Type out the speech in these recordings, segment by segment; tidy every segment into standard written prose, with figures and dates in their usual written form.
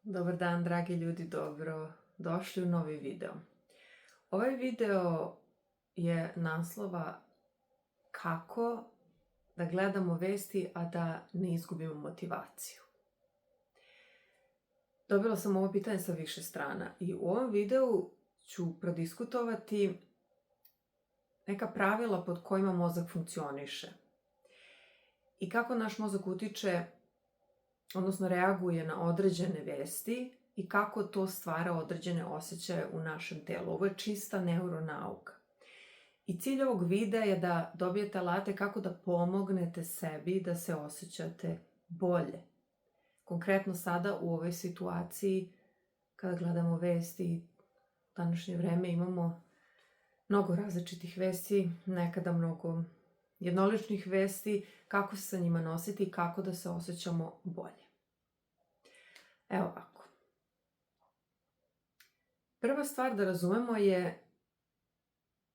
Dobar dan, dragi ljudi, dobro došli u novi video. Ovaj video je naslova kako da gledamo vesti, a da ne izgubimo motivaciju. Dobila sam ovo pitanje sa više strana i u ovom videu ću prodiskutovati neka pravila pod kojima mozak funkcioniše i kako naš mozak utiče, odnosno reaguje na određene vesti i kako to stvara određene osjećaje u našem telu. Ovo je čista neuronauka. I cilj ovog videa je da dobijete alate kako da pomognete sebi da se osjećate bolje. Konkretno sada u ovoj situaciji, kada gledamo vesti, u današnje vreme imamo mnogo različitih vesti, nekada mnogo jednoličnih vesti, kako se sa njima nositi i kako da se osjećamo bolje. Evo ovako. Prva stvar da razumemo je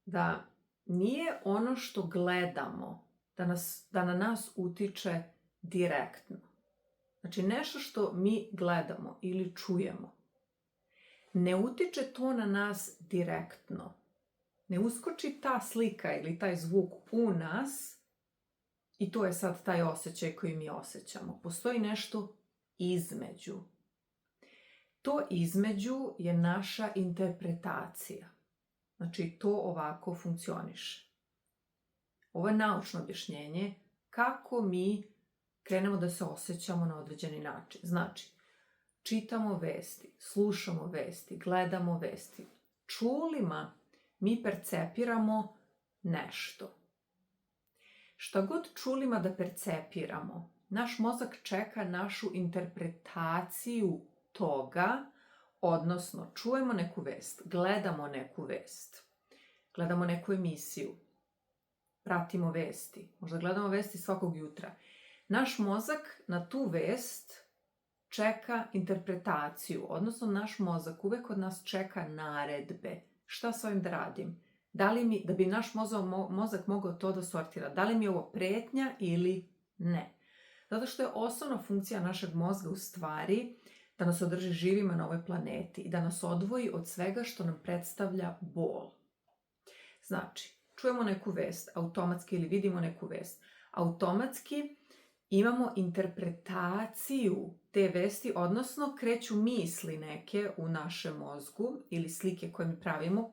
da nije ono što gledamo da na nas utiče direktno. Znači nešto što mi gledamo ili čujemo, ne utiče to na nas direktno. Ne uskoči ta slika ili taj zvuk u nas i to je sad taj osjećaj koji mi osjećamo. Postoji nešto između. To između je naša interpretacija. Znači to ovako funkcioniše. Ovo je naučno objašnjenje kako mi krenemo da se osjećamo na određeni način. Znači, čitamo vesti, slušamo vesti, gledamo vesti. Čulima mi percepiramo nešto. Šta god čulima da percepiramo, naš mozak čeka našu interpretaciju toga, odnosno čujemo neku vest, gledamo neku vest, gledamo neku emisiju, pratimo vesti, možda gledamo vesti svakog jutra. Naš mozak na tu vest čeka interpretaciju, odnosno naš mozak uvek od nas čeka naredbe. Šta s ovim da radim? Da bi naš mozak mogao to da sortira, da li mi je ovo pretnja ili ne? Zato što je osnovna funkcija našeg mozga u stvari da nas održi živima na ovoj planeti i da nas odvoji od svega što nam predstavlja bol. Znači, čujemo neku vest automatski ili vidimo neku vest. Automatski imamo interpretaciju te vesti, odnosno kreću misli neke u našem mozgu ili slike koje mi pravimo,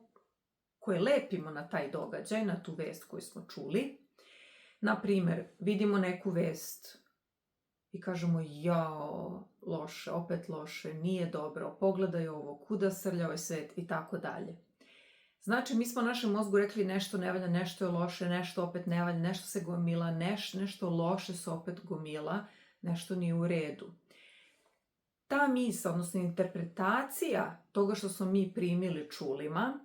koje lepimo na taj događaj, na tu vest koju smo čuli. Naprimer, vidimo neku vest i kažemo jao, loše, opet loše, nije dobro, pogledaj ovo, kuda srlja ovaj svet i tako dalje. Znači, mi smo našem mozgu rekli nešto ne valja, nešto je loše, nešto opet ne valja, nešto se gomila, nešto loše se opet gomila, nešto nije u redu. Ta misao, odnosno interpretacija toga što smo mi primili čulima,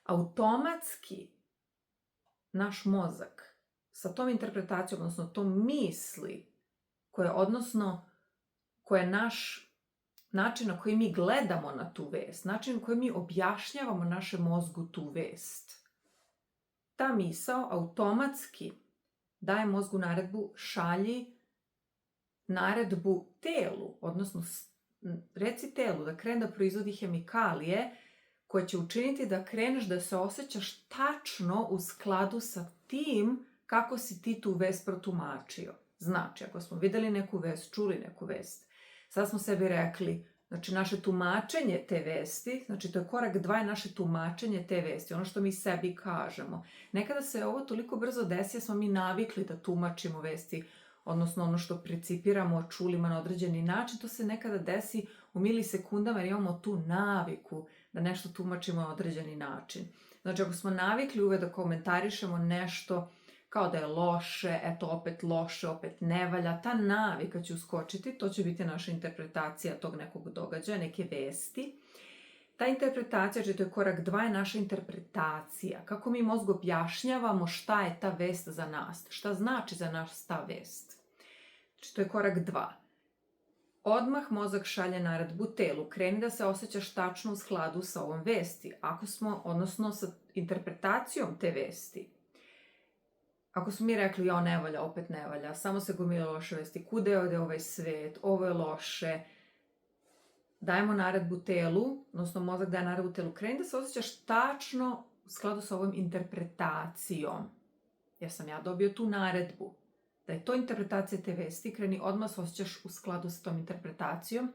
automatski naš mozak sa tom interpretacijom, odnosno tom misli, koja je naš način na koji mi gledamo na tu vest, način na koji mi objašnjavamo našem mozgu tu vest. Ta misao automatski daje mozgu naredbu, šalji naredbu telu, odnosno reci telu da krene da proizvodi hemikalije koje će učiniti da kreneš da se osjećaš tačno u skladu sa tim kako si ti tu vest protumačio. Znači, ako smo videli neku vest, čuli neku vest, sad smo sebi rekli, znači naše tumačenje te vesti, znači to je korak 2 je naše tumačenje te vesti, ono što mi sebi kažemo. Nekada se ovo toliko brzo desi, smo mi navikli da tumačimo vesti, odnosno ono što precipiramo čulima na određeni način, to se nekada desi u milisekundama jer imamo tu naviku da nešto tumačimo na određeni način. Znači ako smo navikli uvek da komentarišemo nešto kao da je loše, eto opet loše, opet ne valja, ta navika će uskočiti, to će biti naša interpretacija tog nekog događaja, neke vesti. Ta interpretacija, znači to je korak 2, je naša interpretacija. Kako mi mozgu objašnjavamo šta je ta vest za nas, šta znači za nas ta vest. Znači to je korak 2. Odmah mozak šalje naredbu telu, kreni da se osjećaš tačno u skladu sa ovom vesti, odnosno sa interpretacijom te vesti. Ako smo mi rekli, jao ne valja, opet ne valja, samo se gomila loše vesti, kuda ode ovaj svet, ovo je loše, dajemo naredbu telu, odnosno mozak daje naredbu telu, kreni da se osjećaš tačno u skladu sa ovom interpretacijom. Jer sam ja dobio tu naredbu. Da je to interpretacija te vesti, kreni odmah se osjećaš u skladu sa tom interpretacijom.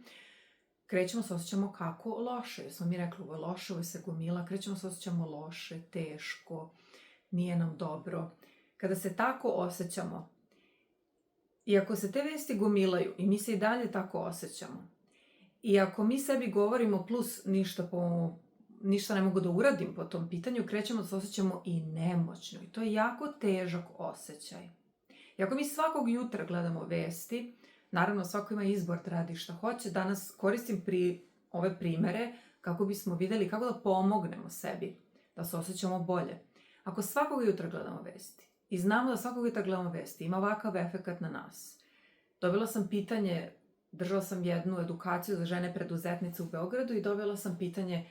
Krećemo se osjećamo kako loše. Jer smo mi rekli, ovo je loše, ovo je se gomila. Krećemo se osjećamo loše, teško, nije nam dobro. Kada se tako osjećamo, i ako se te vesti gomilaju i mi se i dalje tako osjećamo, i ako mi sebi govorimo plus ništa ne mogu da uradim po tom pitanju, krećemo da se osjećamo i nemoćno. I to je jako težak osjećaj. I ako mi svakog jutra gledamo vesti, naravno svako ima izbor da radi šta hoće, danas koristim ove primere kako bismo vidjeli kako da pomognemo sebi, da se osjećamo bolje. Ako svakog jutra gledamo vesti i znamo da svakog jutra gledamo vesti, ima ovakav efekat na nas. Dobila sam pitanje, držala sam jednu edukaciju za žene preduzetnice u Beogradu i dobila sam pitanje,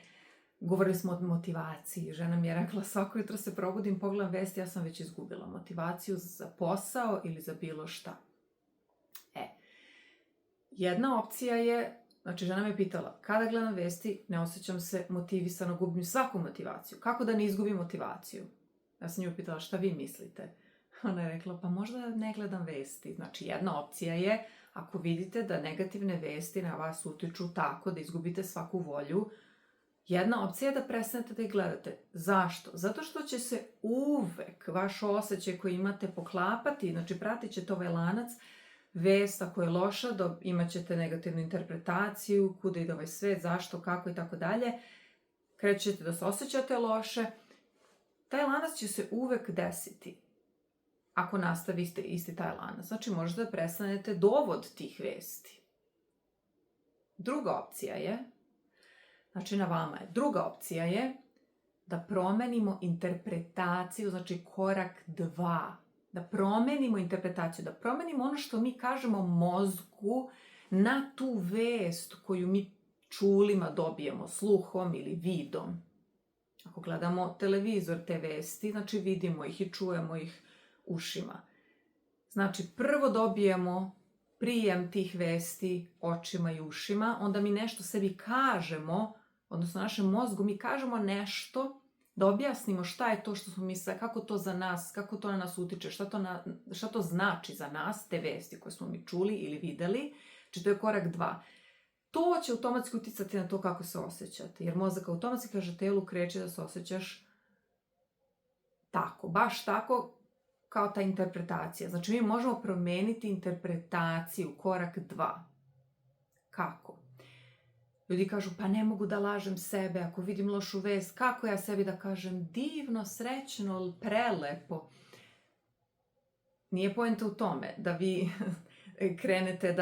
govorili smo o motivaciji. Žena mi je rekla, svako jutro se probudim, pogledam vesti, ja sam već izgubila motivaciju za posao ili za bilo šta. Jedna opcija je, znači žena me pitala, kada gledam vesti, ne osjećam se motivisano, gubim svaku motivaciju. Kako da ne izgubim motivaciju? Ja sam nju pitala, šta vi mislite? Ona je rekla, pa možda ne gledam vesti. Znači jedna opcija je, ako vidite da negativne vesti na vas utiču tako da izgubite svaku volju, jedna opcija je da prestanete da ih gledate. Zašto? Zato što će se uvek vaš osjećaj koji imate poklapati, znači pratit ćete ovaj lanac, vest ako je loša, imat ćete negativnu interpretaciju, kuda ide ovaj svet, zašto, kako i tako dalje, krećete da se osjećate loše, taj lanac će se uvek desiti ako nastavite isti taj lanac. Znači možete da prestanete dovod tih vesti. Druga opcija je, znači na vama je, druga opcija je da promenimo interpretaciju, znači korak 2. Da promenimo interpretaciju, da promenimo ono što mi kažemo mozgu na tu vest koju mi čulima dobijemo, sluhom ili vidom. Ako gledamo televizor, te vesti, znači vidimo ih i čujemo ih ušima. Znači prvo dobijemo prijem tih vesti očima i ušima, onda mi nešto sebi kažemo, odnosno našem mozgu mi kažemo nešto da objasnimo šta je to što smo mislili, kako to za nas, kako to na nas utiče, šta to znači za nas, te vesti koje smo mi čuli ili videli. Znači to je korak 2. To će automatski uticati na to kako se osjećate, jer mozak automatski kaže telu kreće da se osjećaš tako, baš tako kao ta interpretacija. Znači mi možemo promeniti interpretaciju, korak 2. Kako? Ljudi kažu, pa ne mogu da lažem sebe, ako vidim lošu vest, kako ja sebi da kažem divno, srećno, prelepo. Nije poenta u tome da vi krenete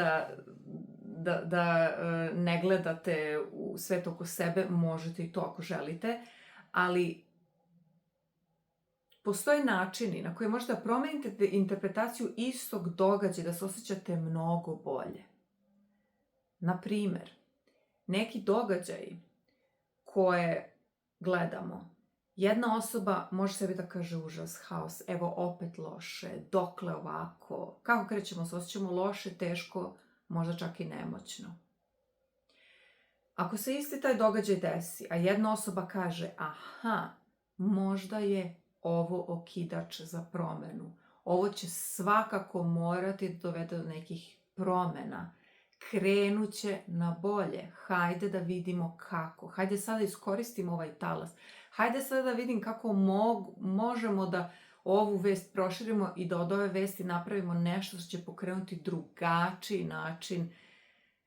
da ne gledate u svet oko sebe, možete i to ako želite, ali postoje načini na koje možete da promenite interpretaciju istog događaja, da se osjećate mnogo bolje. Na primer, neki događaji koje gledamo, jedna osoba može sebi da kaže užas, haos, evo opet loše, dokle ovako, kako krećemo se, osjećamo loše, teško, možda čak i nemoćno. Ako se isti taj događaj desi, a jedna osoba kaže, aha, možda je ovo okidač za promenu, ovo će svakako morati da dovede do nekih promena, krenuće na bolje, hajde da vidimo kako, hajde sada iskoristimo ovaj talas, hajde sada da vidim kako možemo da ovu vest proširimo i da od ove vesti napravimo nešto što će pokrenuti drugačiji način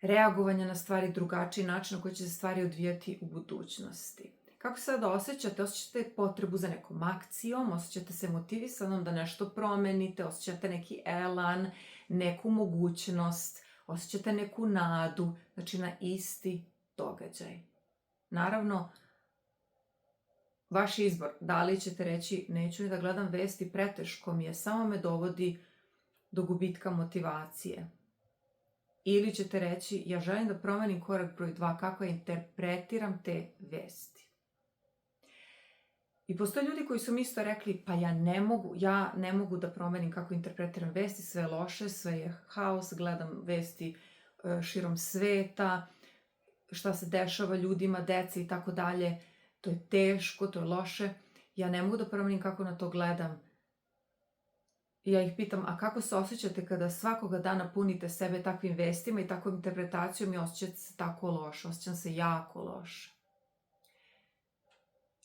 reagovanja na stvari, drugačiji način na koji će se stvari odvijati u budućnosti. Kako se sada osjećate? Osjećate potrebu za nekom akcijom, osjećate se motivisanom da nešto promenite, osjećate neki elan, neku mogućnost, osjećate neku nadu, znači na isti događaj. Naravno, vaš izbor, da li ćete reći neću ni da gledam vesti, preteško mi je, samo me dovodi do gubitka motivacije. Ili ćete reći ja želim da promenim korak broj 2, kako ja interpretiram te vesti. I postoje ljudi koji su mi isto rekli, pa ja ne mogu da promenim kako interpretiram vesti, sve je loše, sve je haos, gledam vesti širom sveta, šta se dešava ljudima, deci i tako dalje. To je teško, to je loše. Ja ne mogu da promenim kako na to gledam. Ja ih pitam, a kako se osjećate kada svakoga dana punite sebe takvim vestima i takvom interpretacijom i osjećate se tako loše? Osjećam se jako loše.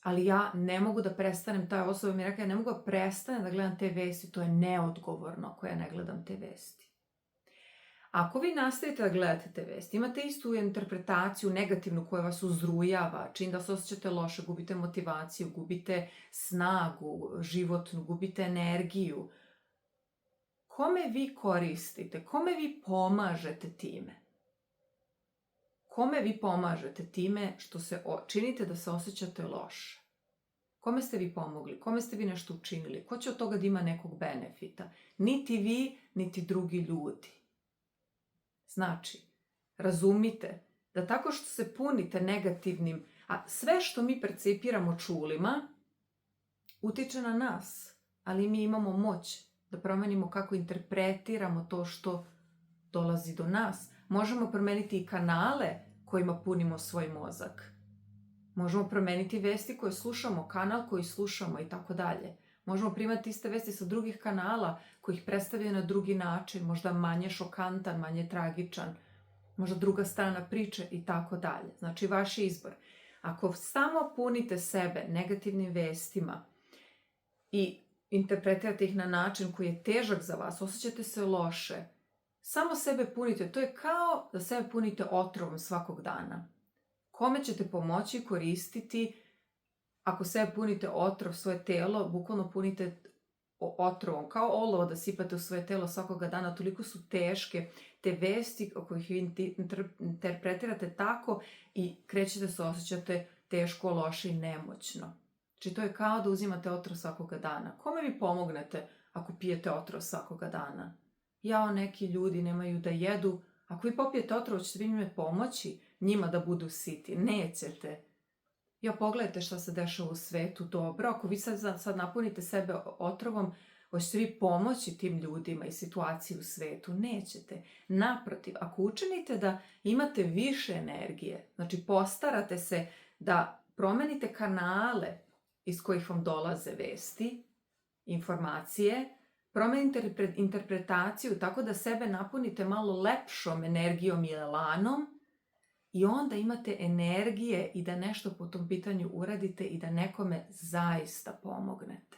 Ali ja ne mogu da prestanem, ta osoba mi je rekla, ja ne mogu da prestanem da gledam te vesti, to je neodgovorno ako ja ne gledam te vesti. Ako vi nastavite da gledate te vesti, imate istu interpretaciju negativnu koja vas uzrujava, čini da se osjećate loše, gubite motivaciju, gubite snagu životnu, gubite energiju. Kome vi koristite? Kome vi pomažete time? Kome vi pomažete time što se činite da se osjećate loše? Kome ste vi pomogli? Kome ste vi nešto učinili? Ko će od toga da ima nekog benefita? Niti vi, niti drugi ljudi. Znači, razumite da tako što se punite negativnim, a sve što mi percipiramo čulima, utiče na nas, ali mi imamo moć da promenimo kako interpretiramo to što dolazi do nas. Možemo promeniti i kanale kojima punimo svoj mozak. Možemo promeniti vesti koje slušamo, kanal koji slušamo i tako dalje. Možemo primati iste vesti sa drugih kanala koji ih predstavljaju na drugi način, možda manje šokantan, manje tragičan, možda druga strana priče i tako dalje. Znači, vaš je izbor. Ako samo punite sebe negativnim vestima i interpretirate ih na način koji je težak za vas, osjećate se loše, samo sebe punite. To je kao da sebe punite otrovom svakog dana. Kome ćete pomoći koristiti ako sebe punite otrov, svoje telo, bukvalno punite otrovom, kao olovo da sipate u svoje telo svakoga dana, toliko su teške te vesti o kojih vi interpretirate tako i krećete se osjećate teško, loše i nemoćno. Znači to je kao da uzimate otrov svakoga dana. Kome vi pomognete ako pijete otrov svakoga dana? Jao, neki ljudi nemaju da jedu. Ako vi popijete otrov, ćete vi njime pomoći njima da budu siti? Nećete. Ja, pogledajte šta se dešava u svetu, dobro. Ako vi sad napunite sebe otrovom, hoćete vi pomoći tim ljudima i situaciji u svetu? Nećete. Naprotiv, ako učinite da imate više energije, znači postarate se da promenite kanale iz kojih vam dolaze vesti, informacije, promenite interpretaciju tako da sebe napunite malo lepšom energijom i elanom, i onda imate energije i da nešto po tom pitanju uradite i da nekome zaista pomognete.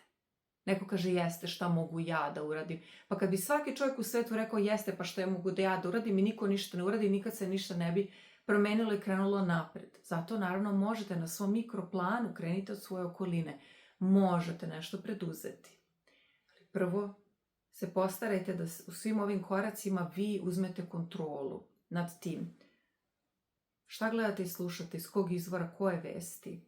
Neko kaže, jeste, šta mogu ja da uradim? Pa kad bi svaki čovjek u svetu rekao, jeste, pa šta ja mogu da ja da uradim, i niko ništa ne uradi, nikad se ništa ne bi promenilo i krenulo napred. Zato naravno možete na svom mikroplanu, krenite od svoje okoline, možete nešto preduzeti. Ali prvo se postarajte da u svim ovim koracima vi uzmete kontrolu nad tim. Šta gledate i slušate, iz kog izvora, koje vesti,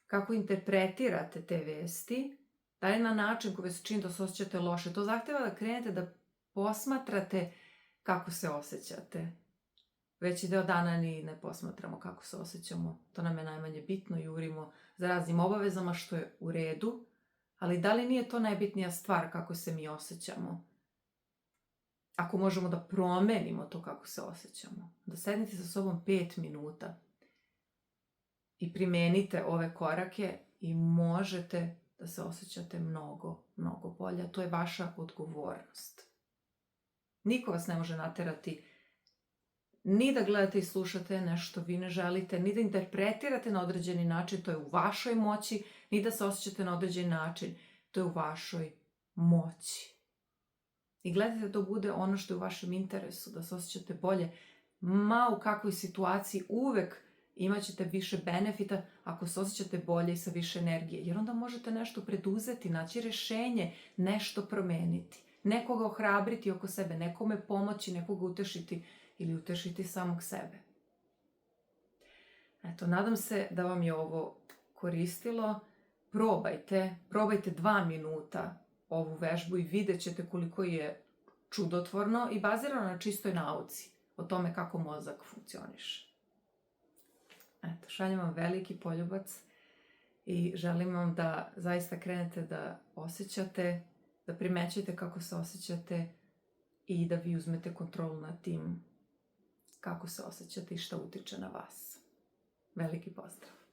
kako interpretirate te vesti, da li na način koji se čini da se osjećate loše. To zahteva da krenete da posmatrate kako se osjećate. Veći deo dana ni ne posmatramo kako se osjećamo, to nam je najmanje bitno, jurimo za raznim obavezama, što je u redu, ali da li nije to najbitnija stvar kako se mi osjećamo? Ako možemo da promenimo to kako se osjećamo, da sednete sa sobom 5 minuta i primenite ove korake i možete da se osjećate mnogo, mnogo bolje. To je vaša odgovornost. Niko vas ne može naterati ni da gledate i slušate nešto vi ne želite, ni da interpretirate na određeni način, to je u vašoj moći, ni da se osjećate na određeni način, to je u vašoj moći. I gledajte da to bude ono što je u vašem interesu, da se osjećate bolje. Ma u kakvoj situaciji uvek imat ćete više benefita ako se osjećate bolje i sa više energije. Jer onda možete nešto preduzeti, naći rešenje, nešto promeniti. Nekoga ohrabriti oko sebe, nekome pomoći, nekoga utešiti ili utešiti samog sebe. Eto, nadam se da vam je ovo koristilo. Probajte 2 minuta ovu vežbu i vidjet ćete koliko je čudotvorno i bazirano na čistoj nauci o tome kako mozak funkcioniše. Eto, šaljem vam veliki poljubac i želim vam da zaista krenete da osjećate, da primećujete kako se osjećate i da vi uzmete kontrolu nad tim kako se osjećate i šta utiče na vas. Veliki pozdrav!